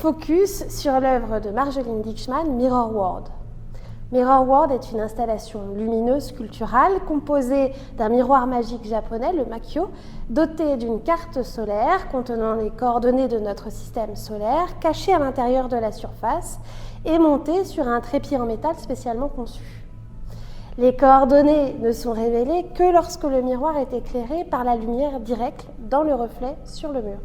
Focus sur l'œuvre de Marjolijn Dijkman, Mirror World. Mirror World est une installation lumineuse sculpturale composée d'un miroir magique japonais, le Makyo, doté d'une carte solaire contenant les coordonnées de notre système solaire, cachée à l'intérieur de la surface et montée sur un trépied en métal spécialement conçu. Les coordonnées ne sont révélées que lorsque le miroir est éclairé par la lumière directe dans le reflet sur le mur.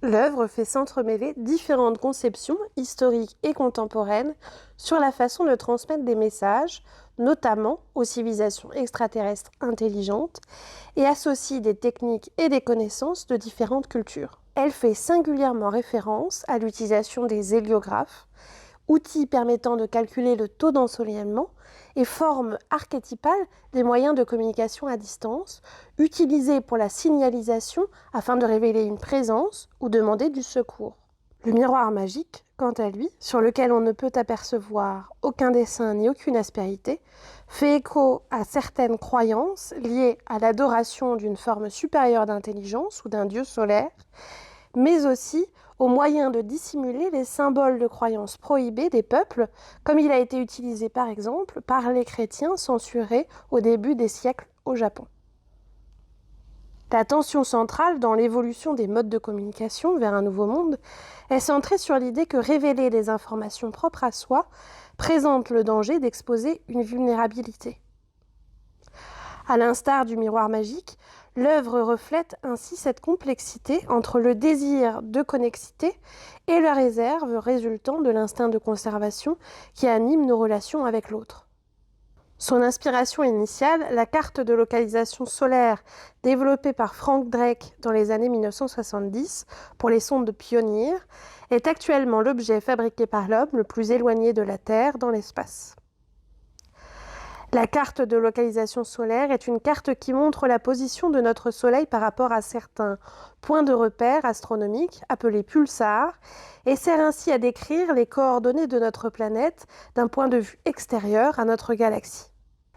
L'œuvre fait s'entremêler différentes conceptions historiques et contemporaines sur la façon de transmettre des messages, notamment aux civilisations extraterrestres intelligentes, et associe des techniques et des connaissances de différentes cultures. Elle fait singulièrement référence à l'utilisation des héliographes, outils permettant de calculer le taux d'ensoleillement et forme archétypale des moyens de communication à distance, utilisés pour la signalisation afin de révéler une présence ou demander du secours. Le miroir magique, quant à lui, sur lequel on ne peut apercevoir aucun dessin ni aucune aspérité, fait écho à certaines croyances liées à l'adoration d'une forme supérieure d'intelligence ou d'un dieu solaire, mais aussi aux moyens de dissimuler les symboles de croyances prohibées des peuples, comme il a été utilisé par exemple par les chrétiens censurés au début des siècles au Japon. La tension centrale dans l'évolution des modes de communication vers un nouveau monde est centrée sur l'idée que révéler des informations propres à soi présente le danger d'exposer une vulnérabilité. À l'instar du miroir magique, l'œuvre reflète ainsi cette complexité entre le désir de connexité et la réserve résultant de l'instinct de conservation qui anime nos relations avec l'autre. Son inspiration initiale, la carte de localisation solaire développée par Frank Drake dans les années 1970 pour les sondes Pioneer, est actuellement l'objet fabriqué par l'homme le plus éloigné de la Terre dans l'espace. La carte de localisation solaire est une carte qui montre la position de notre Soleil par rapport à certains points de repère astronomiques appelés pulsars et sert ainsi à décrire les coordonnées de notre planète d'un point de vue extérieur à notre galaxie.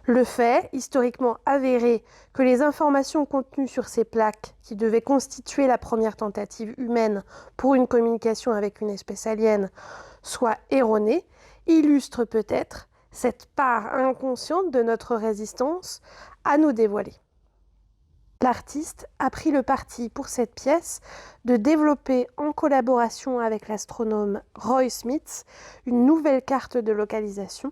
Le fait, historiquement avéré, que les informations contenues sur ces plaques, qui devaient constituer la première tentative humaine pour une communication avec une espèce alien, soient erronées, illustre peut-être cette part inconsciente de notre résistance à nous dévoiler. L'artiste a pris le parti pour cette pièce de développer en collaboration avec l'astronome Roy Smith une nouvelle carte de localisation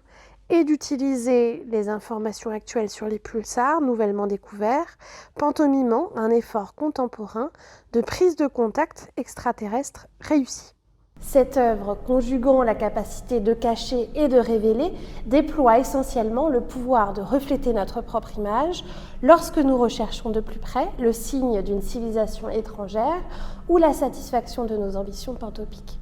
et d'utiliser les informations actuelles sur les pulsars nouvellement découverts, pantomimant un effort contemporain de prise de contact extraterrestre réussi. Cette œuvre, conjuguant la capacité de cacher et de révéler, déploie essentiellement le pouvoir de refléter notre propre image lorsque nous recherchons de plus près le signe d'une civilisation étrangère ou la satisfaction de nos ambitions pantopiques.